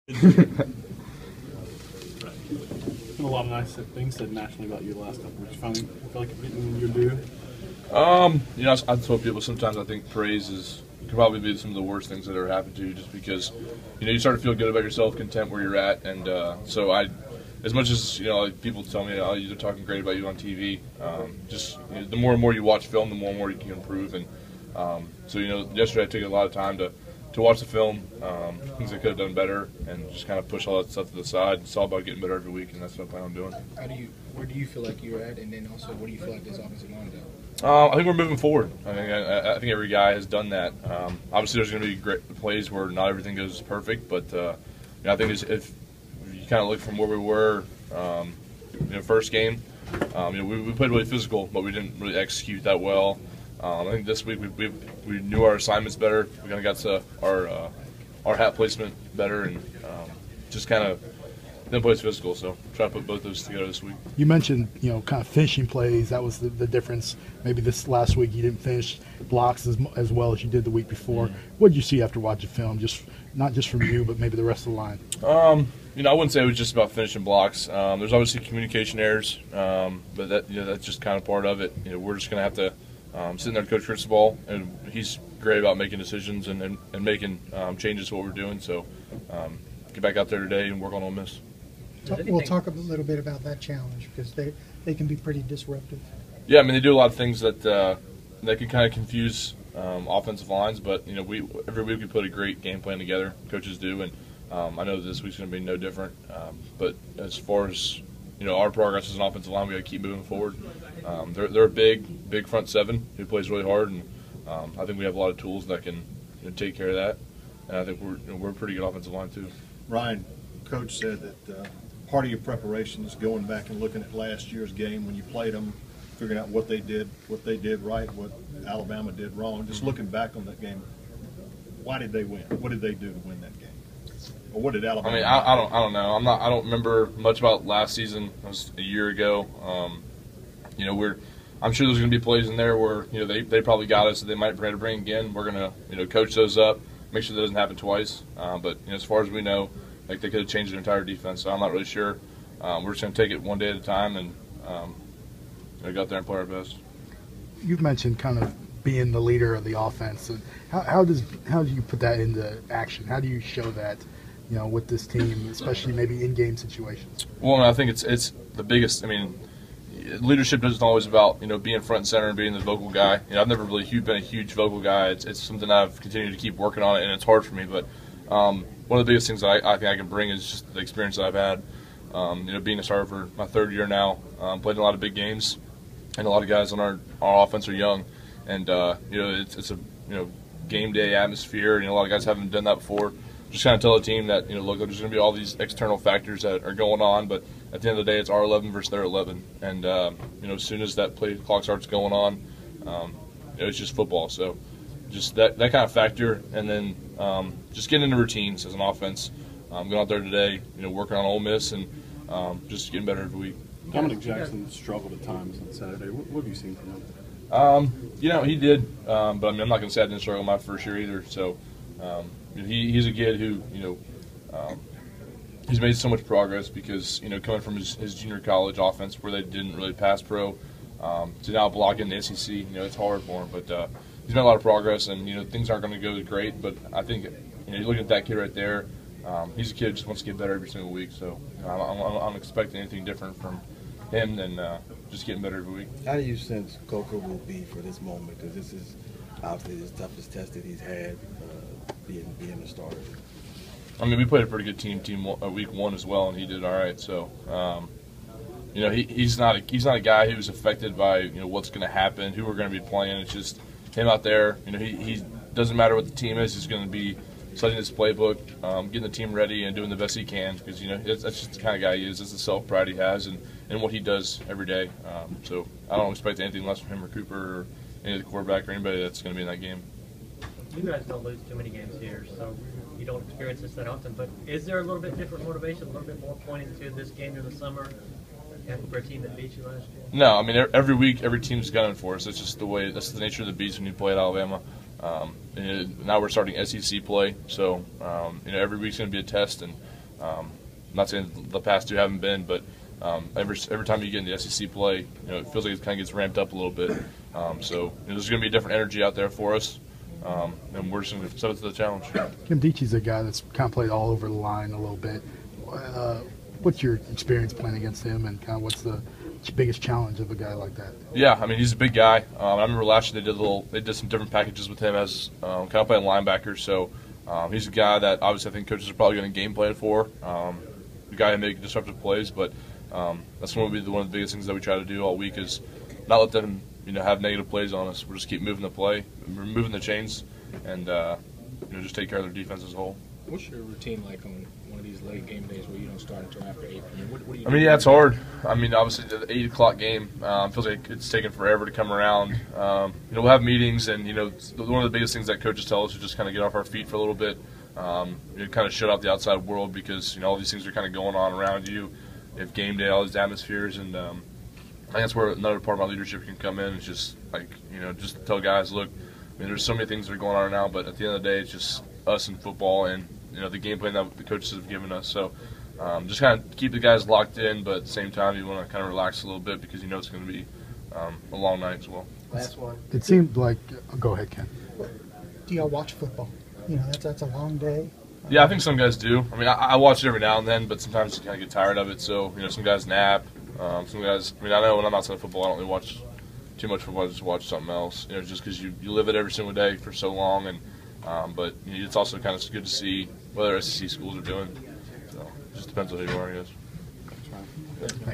Been a lot of nice things said nationally about you the last couple of weeks. You finally feel like you're getting your due? I told people sometimes I think praise could probably be some of the worst things that ever happened to you, just because, you start to feel good about yourself, content where you're at, and so as much as like people tell me, oh, they're talking great about you on TV, the more and more you watch film, the more and more you can improve, and so yesterday I took a lot of time to watch the film, things I could have done better, and just kind of push all that stuff to the side. It's all about getting better every week, and that's what I plan on doing. Where do you feel like you're at, and then also what do you feel like this offensive line does? I think we're moving forward. I think every guy has done that. Obviously, there's going to be great plays where not everything goes perfect, but I think if you kind of look from where we were, first game, we played really physical, but we didn't really execute that well. I think this week we knew our assignments better. We kind of got to our hat placement better, and just kind of then plays physical. So try to put both those together this week. You mentioned kind of finishing plays. That was the difference. Maybe this last week you didn't finish blocks as well as you did the week before. What did you see after watching film? Not just from you, but maybe the rest of the line. I wouldn't say it was just about finishing blocks. There's obviously communication errors, but that's just kind of part of it. We're just going to have to sit there and coach Cristobal, and he's great about making decisions and making changes to what we're doing. So get back out there today and work on Ole Miss. We'll talk a little bit about that challenge because they can be pretty disruptive. Yeah, they do a lot of things that can kind of confuse offensive lines, but every week we put a great game plan together. Coaches do, and I know this week's going to be no different. But as far as our progress as an offensive line, we got to keep moving forward. They're a big front seven who plays really hard, and I think we have a lot of tools that can take care of that. And I think we're a pretty good offensive line too. Ryan, Coach said that part of your preparation is going back and looking at last year's game when you played them, figuring out what they did right, what Alabama did wrong. Just looking back on that game, why did they win? What did they do to win that game? Or what did Alabama? I don't know. I don't remember much about last season. It was a year ago. I'm sure there's going to be plays in there where they probably got us, so they might try to bring again. We're going to coach those up, make sure that doesn't happen twice. But as far as we know, they could have changed their entire defense. So I'm not really sure. We're just going to take it one day at a time and go out there and play our best. You've mentioned kind of being the leader of the offense. And how do you put that into action? How do you show that with this team, especially maybe in game situations? Well, I think it's the biggest. Leadership isn't always about being front and center and being the vocal guy. I've never really been a huge vocal guy. It's something I've continued to keep working on, and it's hard for me. But one of the biggest things that I think I can bring is just the experience that I've had. Being a starter for my third year now, played in a lot of big games, and a lot of guys on our offense are young, and it's a game day atmosphere, and a lot of guys haven't done that before. Just kind of tell the team that look, there's going to be all these external factors that are going on, but at the end of the day, it's our 11 versus their 11, and as soon as that play clock starts going on, it's just football. So just that kind of factor, and then just getting into routines as an offense. Going out there today, working on Ole Miss, and just getting better every week. Dominic Jackson struggled at times on Saturday. What have you seen from him? He did, but I'm not going to say I didn't struggle my first year either. So he's a kid who he's made so much progress because coming from his junior college offense where they didn't really pass pro to now blocking the SEC, it's hard for him. But he's made a lot of progress, and things aren't going to go great. But I think you look at that kid right there. He's a kid who just wants to get better every single week. So I'm expecting anything different from him than just getting better every week. How do you sense Coker will be for this moment? Because this is obviously his toughest test that he's had, being a starter. We played a pretty good team week one as well, and he did all right. So, he's not a guy who's affected by what's going to happen, who we're going to be playing. It's just him out there. He doesn't matter what the team is. He's going to be studying his playbook, getting the team ready, and doing the best he can because that's just the kind of guy he is. That's the self-pride he has and what he does every day. So I don't expect anything less from him or Cooper or any of the quarterback or anybody that's going to be in that game. You guys don't lose too many games here, so you don't experience this that often. But is there a little bit different motivation, a little bit more pointing to this game in the summer for a team that beat you last year? No, every week every team's gunning for us. It's just that's the nature of the beast when you play at Alabama. Now we're starting SEC play, so every week's going to be a test, and I'm not saying the past two haven't been, but every time you get in the SEC play, it feels like it kind of gets ramped up a little bit. So there's going to be a different energy out there for us, and we're just going to set it to the challenge. Kim Deechie's a guy that's kind of played all over the line a little bit. What's your experience playing against him, and kind of what's the biggest challenge of a guy like that? Yeah, I mean, he's a big guy. I remember last year they did some different packages with him as kind of playing linebacker. So he's a guy that obviously I think coaches are probably going to game plan for. The guy who makes disruptive plays, but that's one of the biggest things that we try to do all week is not let them have negative plays on us. We'll just keep moving the play, moving the chains, and just take care of their defense as a whole. What's your routine like on one of these late game days where you don't start until after 8 p.m.? What do you do? I mean, yeah, it's hard. I mean, obviously the 8 o'clock game feels like it's taken forever to come around. We'll have meetings, and one of the biggest things that coaches tell us is just kind of get off our feet for a little bit, kind of shut out the outside world because all these things are kind of going on around you. You have game day, all these atmospheres, and I think that's where another part of my leadership can come in. It's just like just tell guys, look, I mean, there's so many things that are going on right now, but at the end of the day, it's just us and football and the game plan that the coaches have given us. So just kind of keep the guys locked in, but at the same time, you want to kind of relax a little bit because it's going to be a long night as well. Last one. It seemed like go ahead, Ken. Do y'all watch football? That's a long day. Yeah, I think some guys do. I mean, I watch it every now and then, but sometimes you kind of get tired of it. So some guys nap. Some guys. I mean, I know when I'm outside of football, I don't really watch too much football. I just watch something else. Just because you live it every single day for so long, and but it's also kind of good to see what other SEC schools are doing. So it just depends on who you are, I guess.